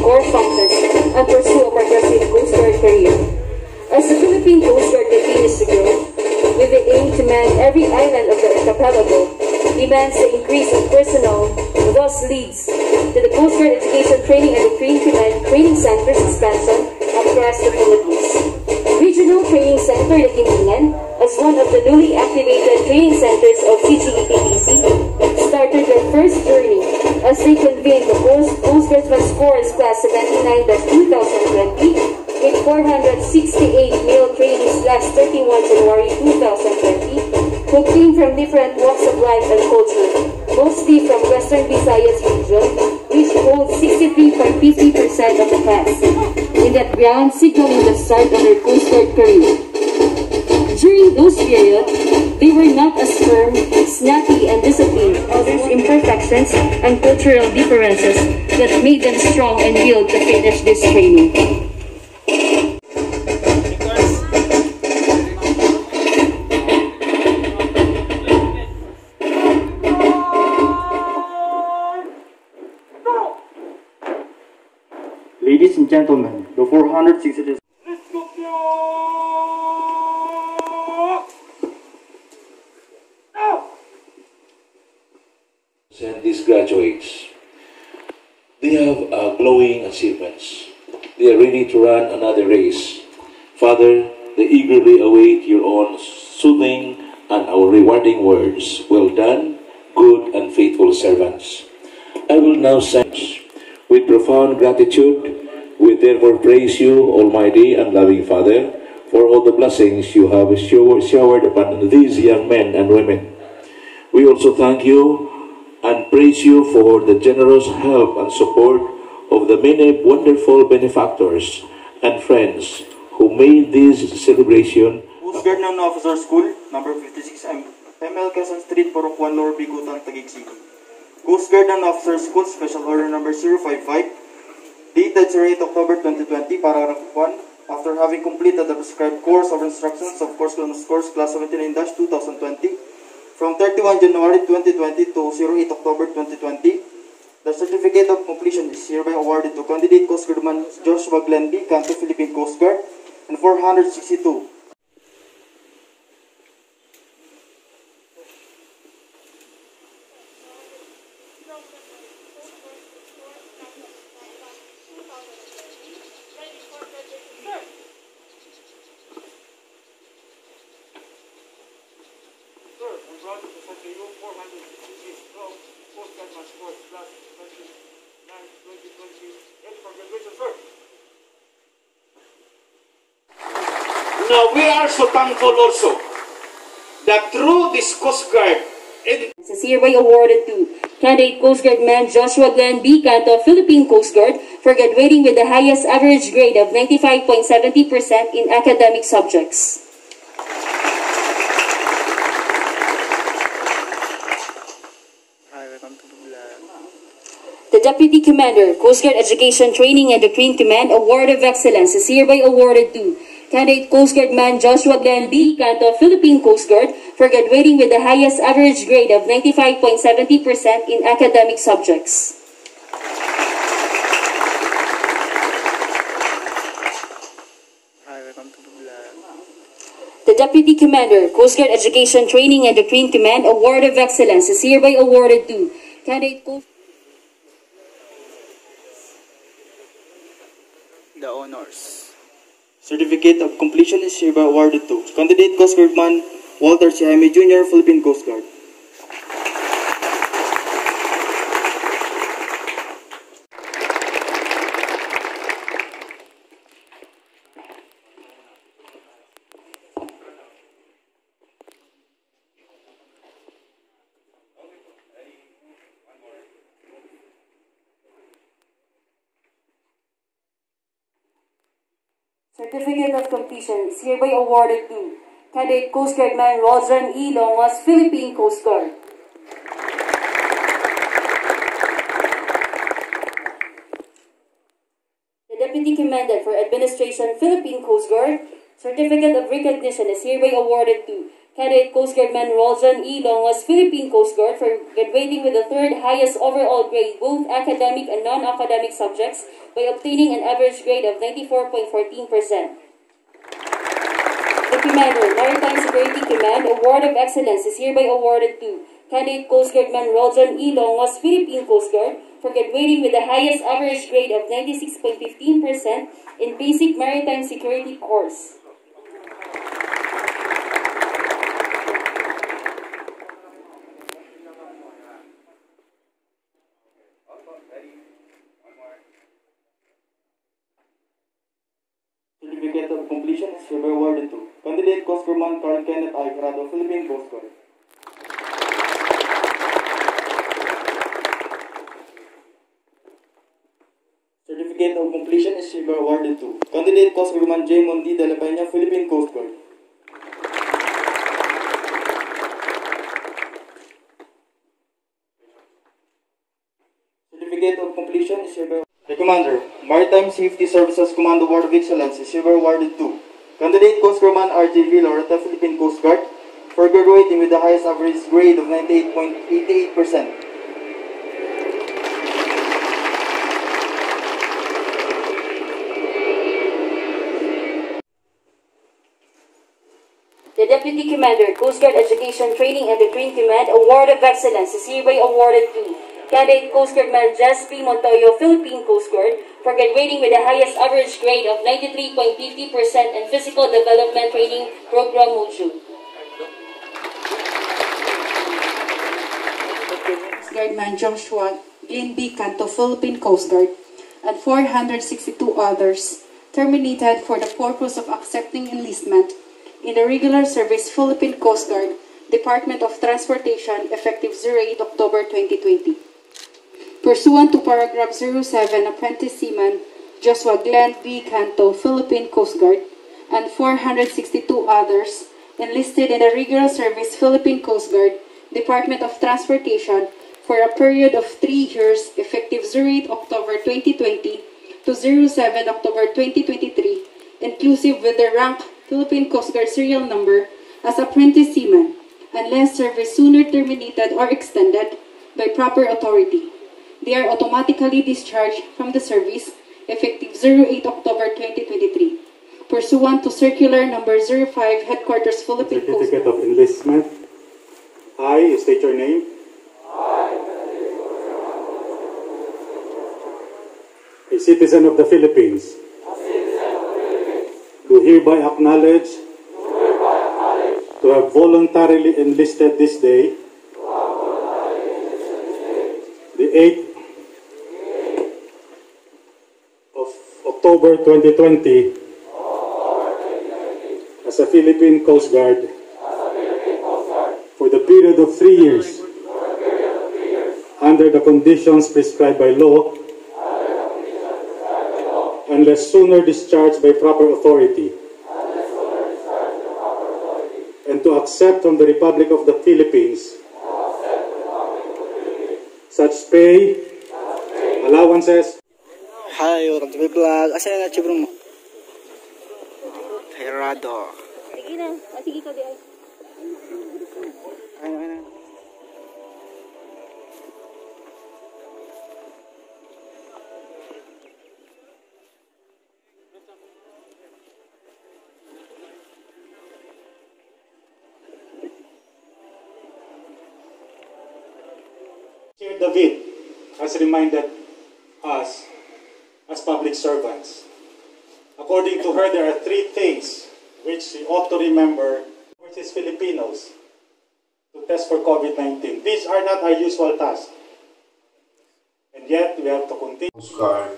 core functions and pursue a progressive Coast Guard career. As the Philippine Coast Guard continues to grow, with the aim to man every island of the archipelago, demands the increase of personnel, thus leads to the Coast Guard Education Training and Recreation Command Training Center's expansion across the Philippines. Regional Training Center Lakintingan, as one of the newly activated training centers of CGMC, started their first journey as they convened the Coast Guardsman Scores Class 79-2020 with 468 male trainees last 31 January 2020 who came from different walks of life and culture, mostly from Western Visayas region, which holds 63.50% of the class. In that ground, signaling the start of their Coast Guard career. During those periods, they were not as firm, snappy, and disciplined, others imperfections and cultural differences that made them strong and willed to finish this training. Ladies and gentlemen, the 460th and these graduates, they have glowing achievements. They are ready to run another race. Father, they eagerly await your own soothing and our rewarding words. Well done, good and faithful servants. I will now send with profound gratitude. We therefore praise you, Almighty and loving Father, for all the blessings you have showered upon these young men and women. We also thank you and praise you for the generous help and support of the many wonderful benefactors and friends who made this celebration. Coast Guard Officer School, number 56, ML Quezon Street, Purok 1, Lower Bigutan, Taguig City. Coast Guard Officer School, Special Order number 055, dated 08 October 2020, paragraph 1, after having completed the prescribed course of instructions of Course Class 79-2020, from 31 January 2020 to 08 October 2020, the certificate of completion is hereby awarded to candidate Coast Guardman Joshua Glenn B., Canto Philippine Coast Guard, and 462. Now we are so thankful also that through this Coast Guard, This is hereby awarded to candidate Coast Guardman Joshua Glenn B. Canto, Philippine Coast Guard, for graduating with the highest average grade of 95.70% in academic subjects. The Deputy Commander, Coast Guard Education Training and Recreation Command Award of Excellence is hereby awarded to candidate Coast Guardman Joshua Glenn B. Canto, Philippine Coast Guard, for graduating with the highest average grade of 95.70% in academic subjects. The Deputy Commander, Coast Guard Education Training and Recreation Command Award of Excellence is hereby awarded to candidate Coast The honors. Certificate of completion is hereby awarded to candidate Coast Guardman Walter C. Jaime Jr., Philippine Coast Guard. Certificate of completion is hereby awarded to candidate Coast Guardman Rodran E. Longas, Philippine Coast Guard. The Deputy Commander for Administration, Philippine Coast Guard, Certificate of Recognition is hereby awarded to Cadet Coast Guardman Roljan E. Longos, Philippine Coast Guard, for graduating with the third highest overall grade, both academic and non-academic subjects, by obtaining an average grade of 94.14%. The Commander, Maritime Security Command, Award of Excellence is hereby awarded to Cadet Coast Guardman Roljan E. Longos, Philippine Coast Guard, for graduating with the highest average grade of 96.15% in Basic Maritime Security course. Certificate of completion is hereby awarded to Candidate Coast Guardman Carl Kenneth I. Grado, Philippine Coast Guard. Certificate of completion is hereby awarded to Candidate Coast Guardman J. Mondi de la Peña, Philippine Coast Guard. Certificate of completion is hereby. The Commander, Maritime Safety Services Command Award of Excellence is hereby awarded to Candidate Coast Guardman R.J. Villareta, Philippine Coast Guard, for graduating with the highest average grade of 98.88%. The Deputy Commander, Coast Guard Education Training and the Train Command Award of Excellence is hereby awarded to Cadet Coast Guardman Jas P. Montoyo, Philippine Coast Guard, for graduating with the highest average grade of 93.50% in Physical Development Training Program Module. Coast Guardman Joshua Glyn B. Canto, Philippine Coast Guard, and 462 others terminated for the purpose of accepting enlistment in the regular service Philippine Coast Guard, Department of Transportation, effective 08 October 2020. Pursuant to paragraph 07, Apprentice Seaman Joshua Glenn B. Canto, Philippine Coast Guard, and 462 others enlisted in the regular service Philippine Coast Guard, Department of Transportation, for a period of 3 years, effective 08 October 2020 to 07 October 2023, inclusive with the rank Philippine Coast Guard serial number as apprentice seaman, unless service sooner terminated or extended by proper authority. They are automatically discharged from the service effective 08 October 2023, pursuant to Circular Number 05, Headquarters Philippine Coast Guard. Certificate of Enlistment. I, state your name. A citizen of the Philippines. Do hereby acknowledge to have voluntarily enlisted this day, the 8th of October 2020, as a Philippine Coast Guard for the period of 3 years under the conditions prescribed by law, unless sooner discharged by proper authority, and to accept from the Republic of the Philippines such pay, allowances. Hi, welcome to my vlog. Asan na chibro mo? Herado. Sige na. Sige ka di ay. Ano. Here David has reminded us as public servants. According to her, there are 3 things which we ought to remember, which is Filipinos, to test for COVID-19. These are not our usual tasks. And yet, we have to continue. Guard,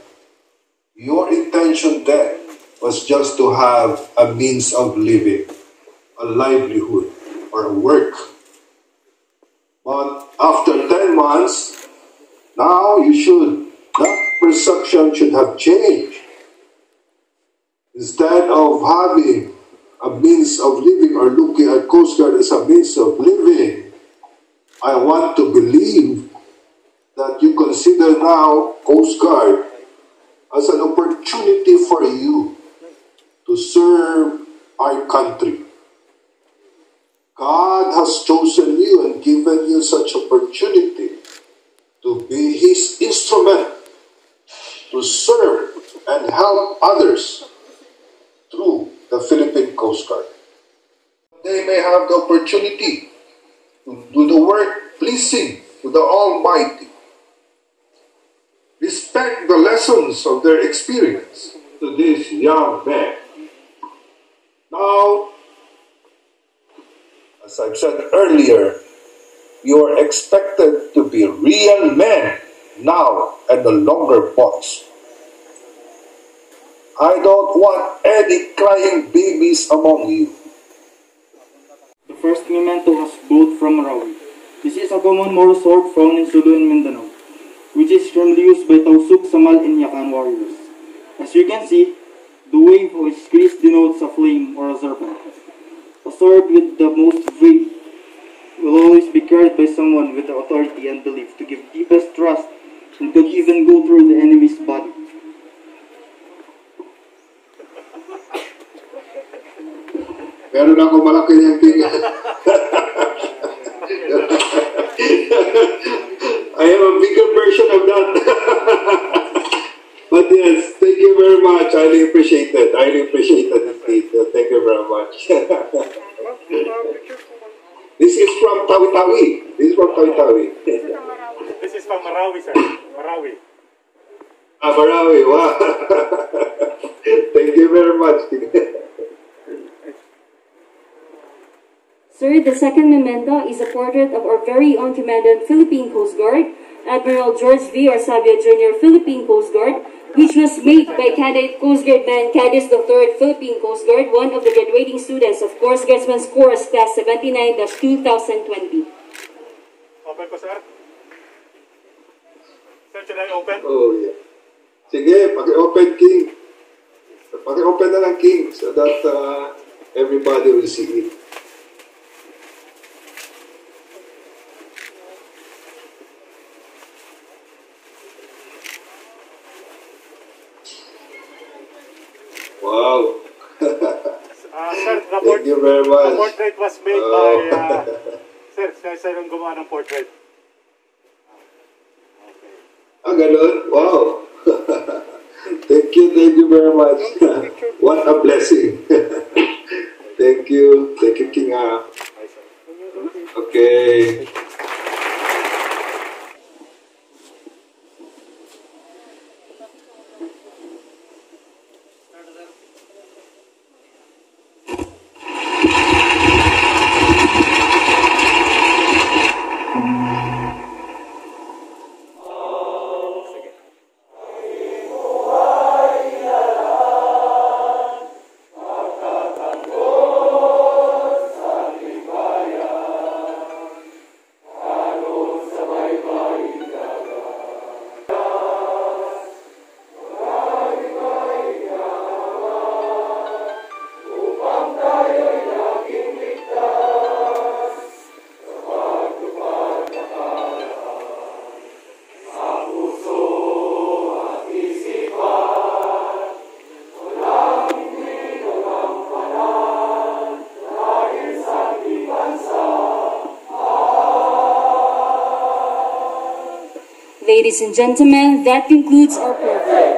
your intention then was just to have a means of living, a livelihood, or a work. But after 10 months, now that perception should have changed. Instead of having a means of living or looking at Coast Guard as a means of living, I want to believe that you consider now Coast Guard as an opportunity for you to serve our country. God God has chosen you and given you such opportunity to be His instrument, to serve and help others through the Philippine Coast Guard. They may have the opportunity to do the work pleasing to the Almighty. Respect the lessons of their experience to this young man. Now, as I've said earlier, you are expected to be real men now and no longer bots. I don't want any crying babies among you. The first memento has both from Marawi. This is a common Moro sword found in Sulu and Mindanao, which is currently used by Tausug, Samal, and Yakan warriors. As you can see, the wave of its crease denotes a flame or a serpent. A sword with the most weight will always be carried by someone with the authority and belief to give deepest trust and could even go through the enemy's body. Meron ako malaki niyang king. I have a bigger version of that. But yes, thank you very much. Highly appreciated. Highly appreciated indeed. Thank you very much. This is from Tawi-Tawi. This is from Tawi-Tawi. This is from Marawi, sir. Marawi. Ah, Marawi. Wow. Thank you very much. Sir, the second memento is a portrait of our very own Commandant Philippine Coast Guard, Admiral George V. Orsabia Jr., Philippine Coast Guard, which was made by Candidate Coast Guardman Cadiz III, Philippine Coast Guard, one of the graduating students of Coast Guardsman's Course Class 79-2020. Open ko, sir. Sir, should I open? Oh, yeah. Sige, paki-open, King. Paki-open na lang, King, so that everybody will see it. Wow. Sir, Thank you very much. The portrait was made by... sir yung gumawa ng portrait. Ah, ganun? Wow. Thank you very much. What a blessing. Thank you, King. Okay. Ladies and gentlemen, that concludes our program.